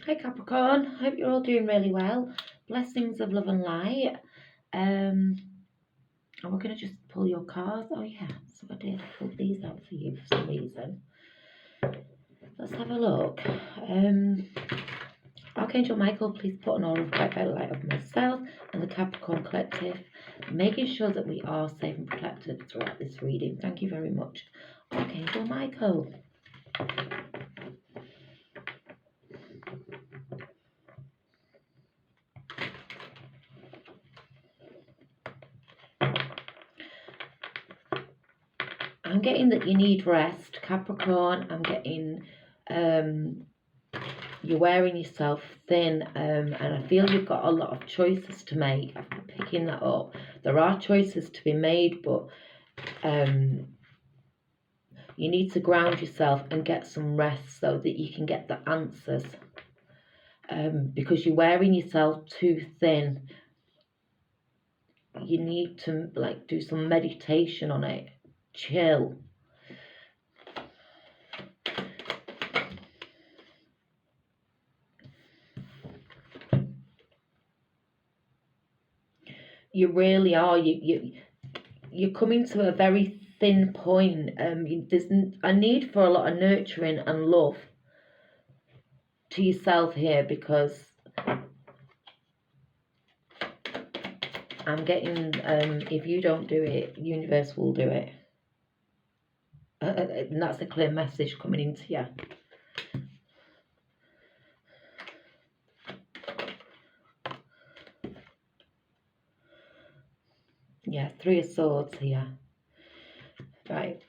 Hi Capricorn, hope you're all doing really well. Blessings of love and light. And we're going to just pull your cards. Oh yeah, so I did pull these out for you for some reason. Let's have a look. Archangel Michael, please put an aura of bright light over myself and the Capricorn Collective, making sure that we are safe and protected throughout this reading. Thank you very much, Archangel Michael. I'm getting that you need rest, Capricorn. I'm getting you're wearing yourself thin, and I feel you've got a lot of choices to make. After picking that up, there are choices to be made, but you need to ground yourself and get some rest so that you can get the answers, because you're wearing yourself too thin. You need to do some meditation on it. Chill. You really are. You're coming to a very thin point. There's a need for a lot of nurturing and love to yourself here, because I'm getting if you don't do it, universe will do it. And that's a clear message coming into you. Yeah, Three of Swords here. Right.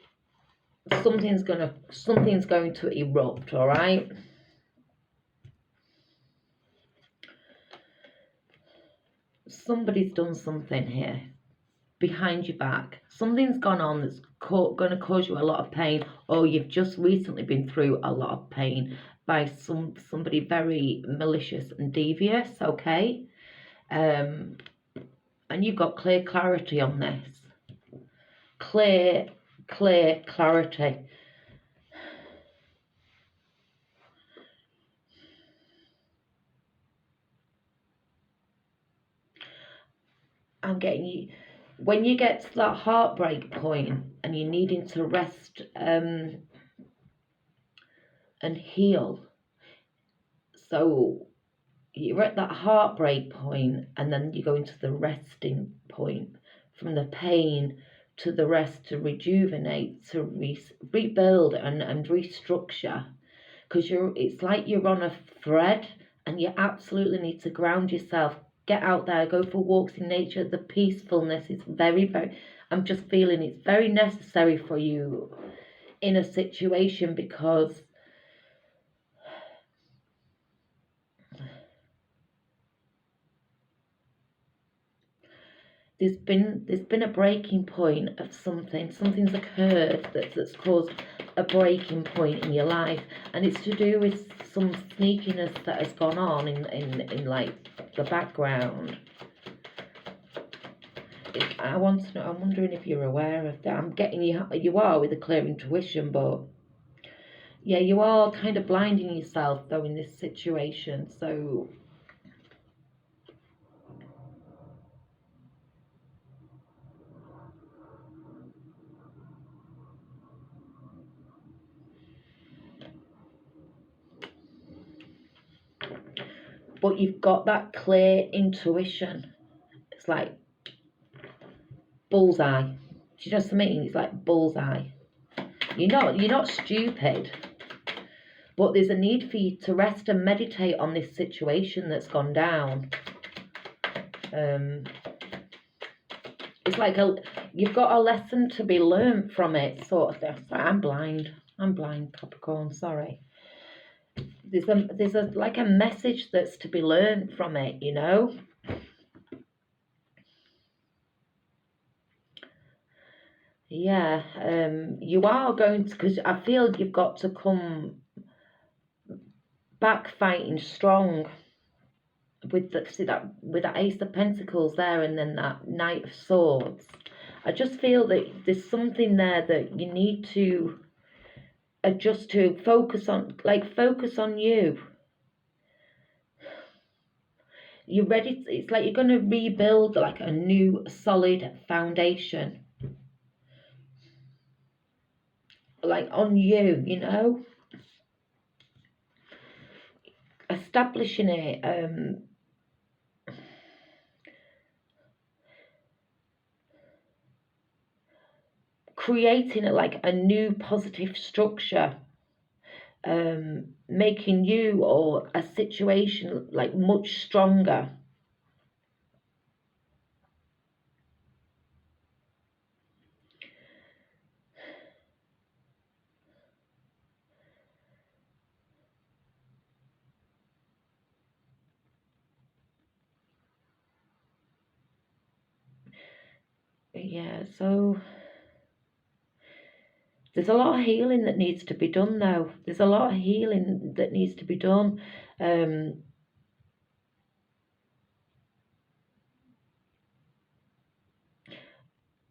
Something's going to erupt, all right? Somebody's done something here behind your back. Something's gone on that's going to cause you a lot of pain, or you've just recently been through a lot of pain by somebody very malicious and devious, okay? And you've got clear clarity on this. Clear clarity. I'm getting you, when you get to that heartbreak point and you're needing to rest and heal. So you're at that heartbreak point, and then you go into the resting point, from the pain to the rest, to rejuvenate, to rebuild and restructure, because it's like you're on a thread, and you absolutely need to ground yourself. Get out there, go for walks in nature. The peacefulness is very, I'm just feeling it's very necessary for you in a situation, because there's been a breaking point of something's occurred that's caused a breaking point in your life, and it's to do with some sneakiness that has gone on in like the background. I'm wondering if you're aware of that. I'm getting you are with a clear intuition, but yeah, you are kind of blinding yourself though in this situation. So but you've got that clear intuition. It's like bullseye. Do you know what I mean? It's like bullseye. You're not stupid, but there's a need for you to rest and meditate on this situation that's gone down. It's like you've got a lesson to be learned from it, sort of thing. I'm blind, Capricorn. Sorry. There's a like a message that's to be learned from it, you know. Yeah, you are going to, because I feel you've got to come back fighting strong with that Ace of Pentacles there, and then that Knight of Swords. I just feel that there's something there that you need to adjust to, focus on you. You're ready. It's like you're going to rebuild like a new solid foundation, like on you, you know, establishing it, creating it like a new positive structure, making you or a situation like much stronger. Yeah, so there's a lot of healing that needs to be done though. There's a lot of healing that needs to be done.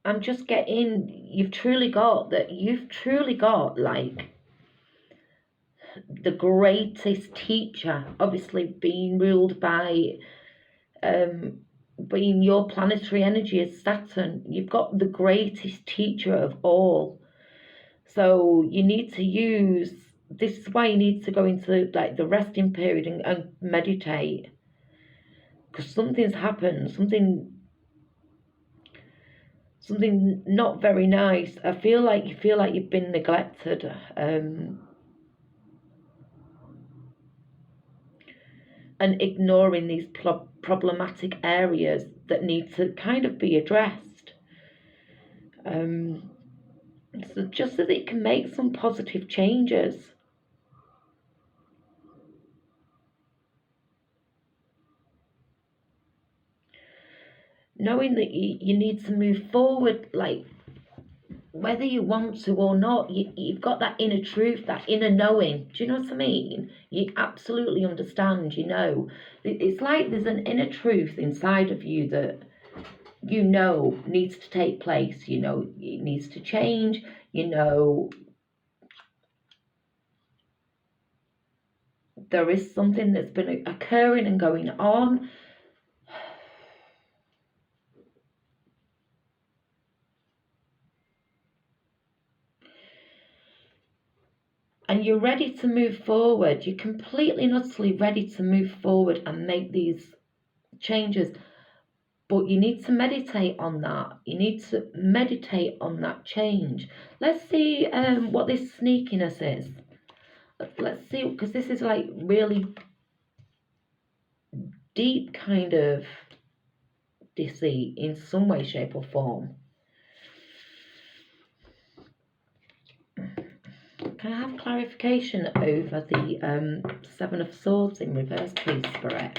I'm just getting, you've truly got like the greatest teacher, obviously being ruled by being your planetary energy is Saturn. You've got the greatest teacher of all. So you need to use, this is why you need to go into like the resting period and meditate, because something's happened, something not very nice. I feel like you've been neglected, and ignoring these problematic areas that need to kind of be addressed. So just so that it can make some positive changes. Knowing that you need to move forward, like whether you want to or not, you've got that inner truth, that inner knowing. Do you know what I mean? You absolutely understand, you know. It's like there's an inner truth inside of you that you know needs to take place, you know, it needs to change, you know, there is something that's been occurring and going on. And you're ready to move forward. You're completely and utterly ready to move forward and make these changes. But you need to meditate on that. You need to meditate on that change. Let's see what this sneakiness is. Let's see, because this is like really deep kind of deceit in some way, shape or form. Can I have clarification over the Seven of Swords in reverse, please, Spirit?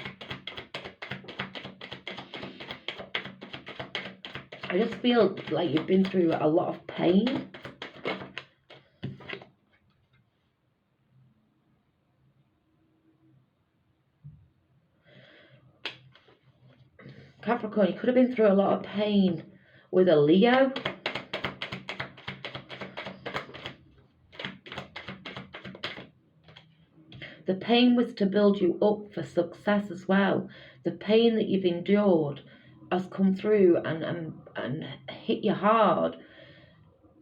I just feel like you've been through a lot of pain. Capricorn, you could have been through a lot of pain with a Leo. The pain was to build you up for success as well. The pain that you've endured has come through and hit you hard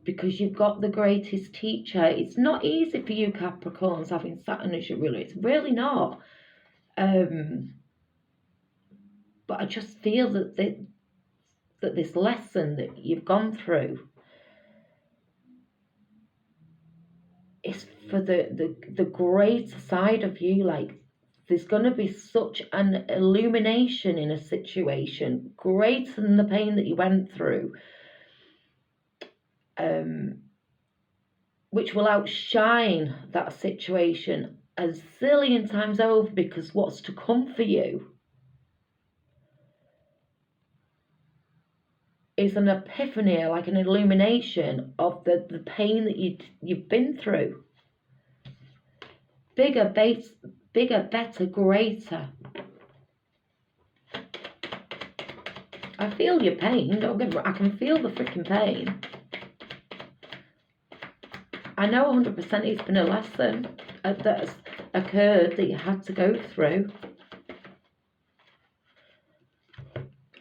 because you've got the greatest teacher. It's not easy for you Capricorns having Saturn as your ruler. It's really not. But I just feel that this lesson that you've gone through is for the greater side of you. Like there's going to be such an illumination in a situation greater than the pain that you went through, which will outshine that situation a zillion times over, because what's to come for you is an epiphany, like an illumination of the pain that you've been through. Bigger, better, greater. I feel your pain, don't get me wrong, I can feel the freaking pain. I know 100% it's been a lesson that has occurred that you had to go through.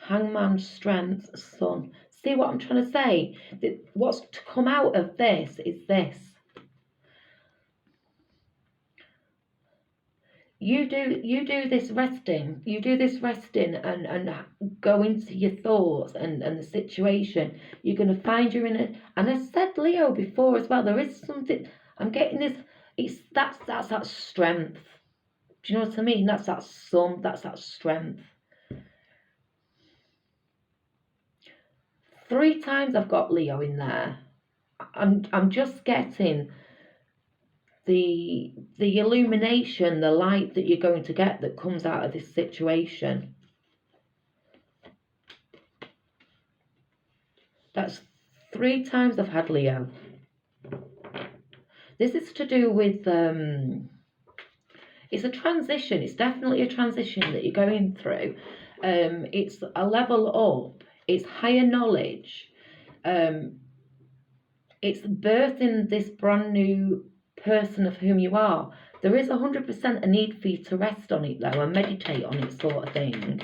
Hangman, strength, sun. See what I'm trying to say? What's to come out of this is this. You do this resting. You do this resting and go into your thoughts and the situation. You're going to find you're in a. And I said Leo before as well. There is something. I'm getting this. That's that strength. Do you know what I mean? That's that sun. That's that strength. 3 times I've got Leo in there. I'm just getting the illumination, the light that you're going to get that comes out of this situation. That's 3 times I've had Leo. This is to do with it's a transition. It's definitely a transition that you're going through. It's a level up. It's higher knowledge. It's birthing this brand new person of whom you are. There is 100% a need for you to rest on it though and meditate on it, sort of thing.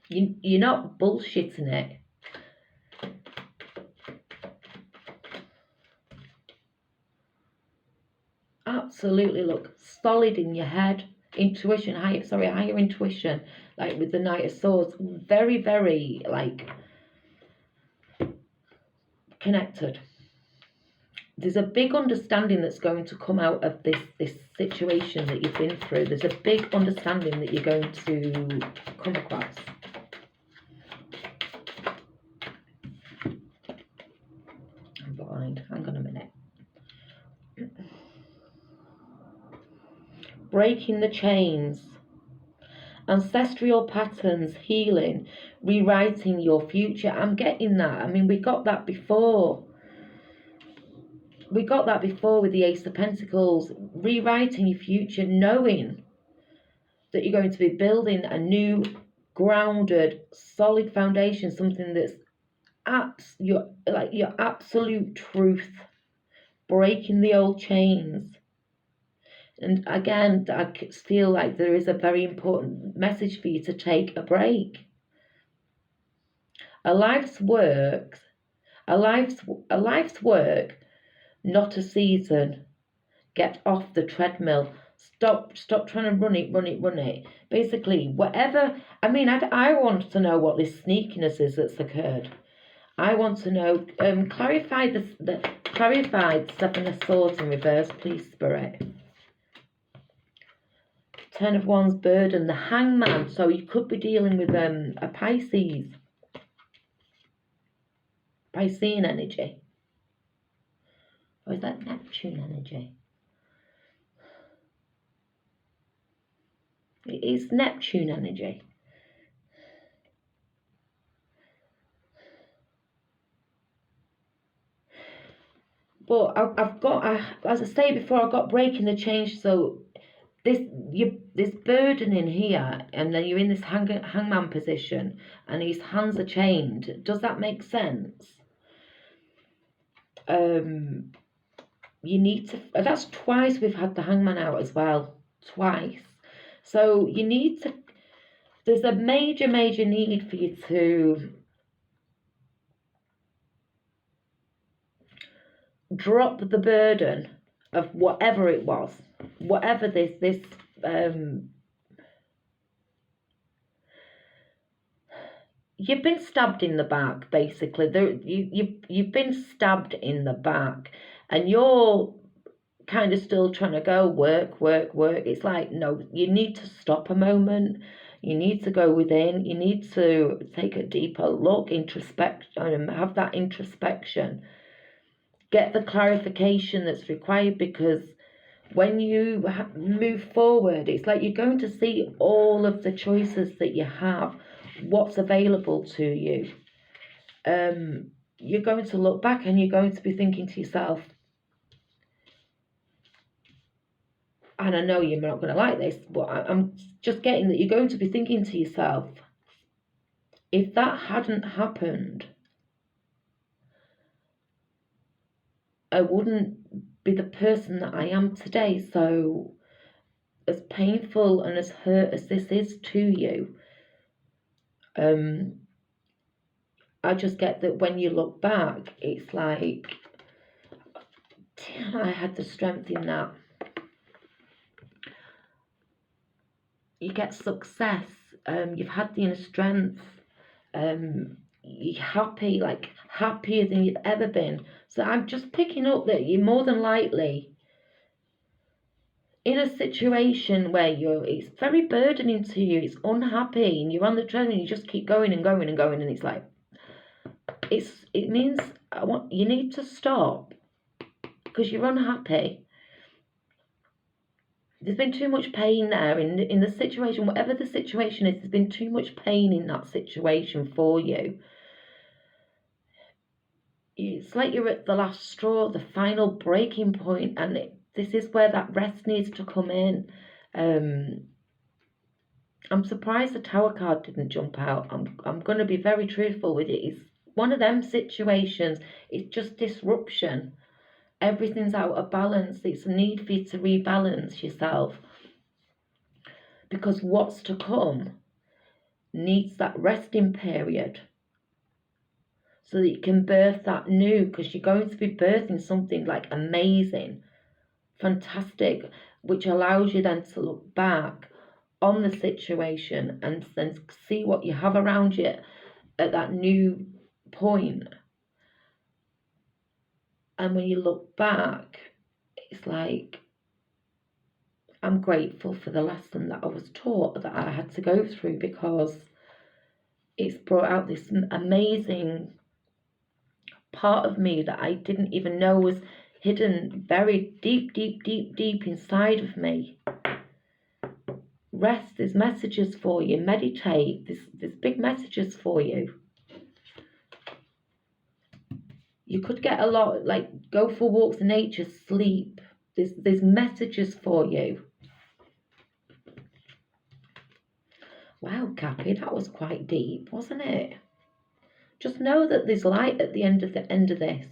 You're not bullshitting it. Absolutely, look, solid in your head. Intuition, higher intuition, like with the Knight of Swords. Very, very, like, connected. There's a big understanding that's going to come out of this situation that you've been through. There's a big understanding that you're going to come across. I'm blind. Hang on a minute. Breaking the chains. Ancestral patterns, healing, rewriting your future. I'm getting that. I mean, we got that before. We got that before with the Ace of Pentacles. Rewriting your future, knowing that you're going to be building a new, grounded, solid foundation, something that's your absolute truth. Breaking the old chains. And again, I feel like there is a very important message for you to take a break. A life's work, not a season. Get off the treadmill. Stop trying to run it. Basically, whatever. I mean, I want to know what this sneakiness is that's occurred. I want to know. Clarify the 7 of Swords in reverse, please, Spirit. 10 of Wands, burden, the Hangman. So you could be dealing with a Piscean energy. Or is that Neptune energy? It is Neptune energy. But I've got, as I say before, I've got breaking the change. So this burden in here, and then you're in this hangman position, and his hands are chained. Does that make sense? You need to. That's twice we've had the hangman out as well. Twice. So you need to. There's a major need for you to drop the burden of whatever it was, whatever this you've been stabbed in the back, basically. You've been stabbed in the back, and you're kind of still trying to go work. It's like, no, you need to stop a moment. You need to go within. You need to take a deeper look, introspect, and have that introspection. Get the clarification that's required, because when you move forward, it's like you're going to see all of the choices that you have, what's available to you. You're going to look back and you're going to be thinking to yourself, and I know you're not going to like this, but I'm just getting that you're going to be thinking to yourself, if that hadn't happened, I wouldn't be the person that I am today. So as painful and as hurt as this is to you, I just get that when you look back, it's like, I had the strength in that. You get success, you've had the inner strength, you're happy, like happier than you've ever been. So I'm just picking up that you're more than likely in a situation where it's very burdening to you, it's unhappy, and you're on the treadmill and you just keep going and going and going, and it's like, it means you need to stop because you're unhappy. There's been too much pain there in the situation, whatever the situation is. There's been too much pain in that situation for you. It's like you're at the last straw, the final breaking point, and this is where that rest needs to come in. I'm surprised the Tower card didn't jump out. I'm going to be very truthful with it. It's one of them situations. It's just disruption. Everything's out of balance. It's a need for you to rebalance yourself, because what's to come needs that resting period so that you can birth that new, because you're going to be birthing something like amazing, fantastic, which allows you then to look back on the situation and then see what you have around you at that new point. And when you look back, it's like, I'm grateful for the lesson that I was taught, that I had to go through, because it's brought out this amazing part of me that I didn't even know was hidden very deep, deep, deep, deep inside of me. Rest, there's messages for you. Meditate, there's big messages for you. You could get a lot, like go for walks in nature, sleep. There's messages for you. Wow, Cappy, that was quite deep, wasn't it? Just know that there's light at the end of this.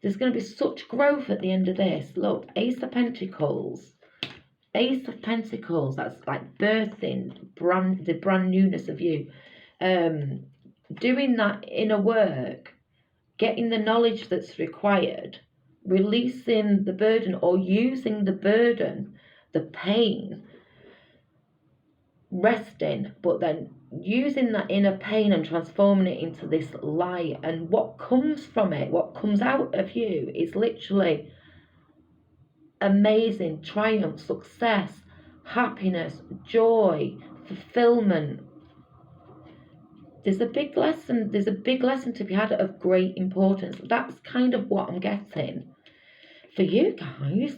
There's going to be such growth at the end of this. Look, Ace of Pentacles. Ace of Pentacles, that's like birthing the brand newness of you. Doing that inner work, getting the knowledge that's required, releasing the burden, or using the burden, the pain, resting, but then using that inner pain and transforming it into this light. And what comes from it, what comes out of you, is literally amazing triumph, success, happiness, joy, fulfillment. There's a big lesson to be had of great importance. That's kind of what I'm getting for you guys.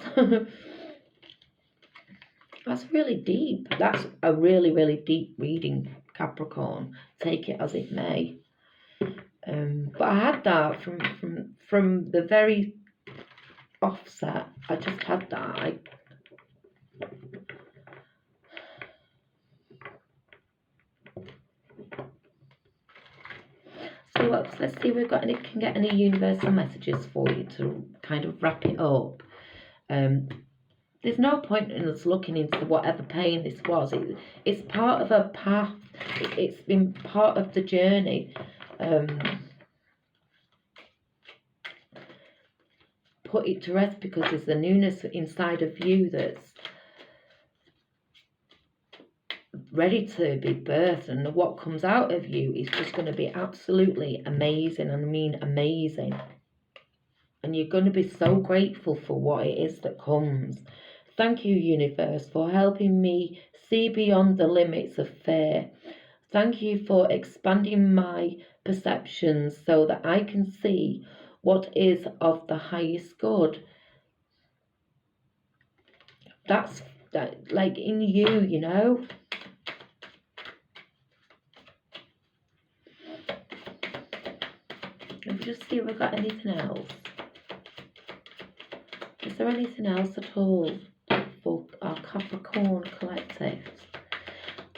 That's really deep. That's a really, really deep reading, Capricorn. Take it as it may. But I had that from the very offset. I just had that. Let's see if we've got can get any universal messages for you to kind of wrap it up. There's no point in us looking into whatever pain this was. It's part of a path. It's been part of the journey. Put it to rest, because there's the newness inside of you that's ready to be birthed, and what comes out of you is just going to be absolutely amazing. I mean amazing. And you're going to be so grateful for what it is that comes. Thank you, universe, for helping me see beyond the limits of fear. Thank you for expanding my perceptions so that I can see what is of the highest good. That's that, like in you, you know. Let me just see if we've got anything else. Is there anything else at all for our Capricorn collectives?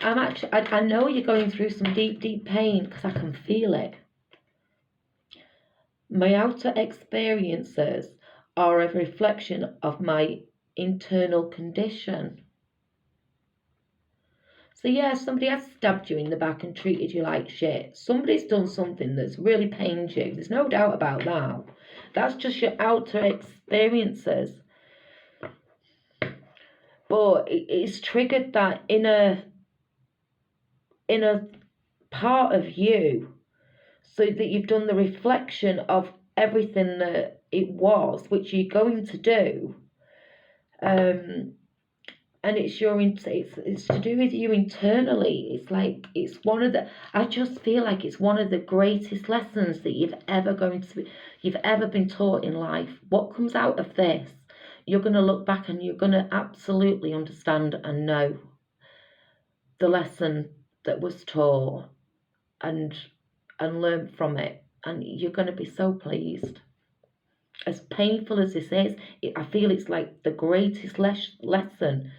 I know you're going through some deep, deep pain, because I can feel it. My outer experiences are a reflection of my internal condition. So yeah, somebody has stabbed you in the back and treated you like shit. Somebody's done something that's really pained you. There's no doubt about that. That's just your outer experiences. But it's triggered that inner part of you, so that you've done the reflection of everything that it was, which you're going to do. And it's to do with you internally. It's like, it's one of the, I just feel like it's one of the greatest lessons that you've ever been taught in life. What comes out of this, you're going to look back and you're going to absolutely understand and know the lesson that was taught, and learn from it, and you're going to be so pleased. As painful as this is, I feel it's like the greatest lesson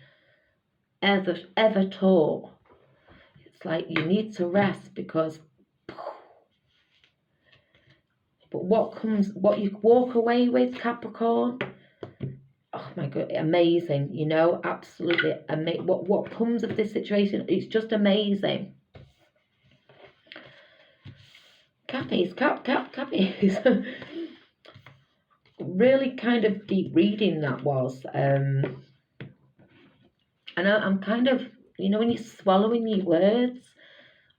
ever taught. It's like you need to rest, because but what you walk away with, Capricorn, oh my god, amazing. You know, absolutely amazing. What comes of this situation, it's just amazing. Cappies. Really kind of deep reading that was. And I'm kind of, you know, when you're swallowing your words,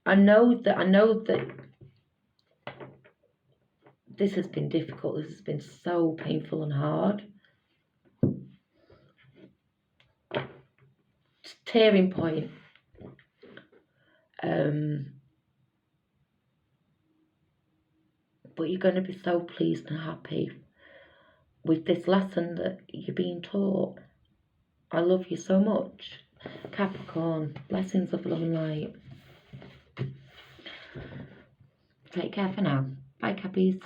I know that this has been difficult. This has been so painful and hard. It's a tearing point. But you're going to be so pleased and happy with this lesson that you're being taught. I love you so much, Capricorn. Blessings of love and light. Take care for now. Bye, Cappies.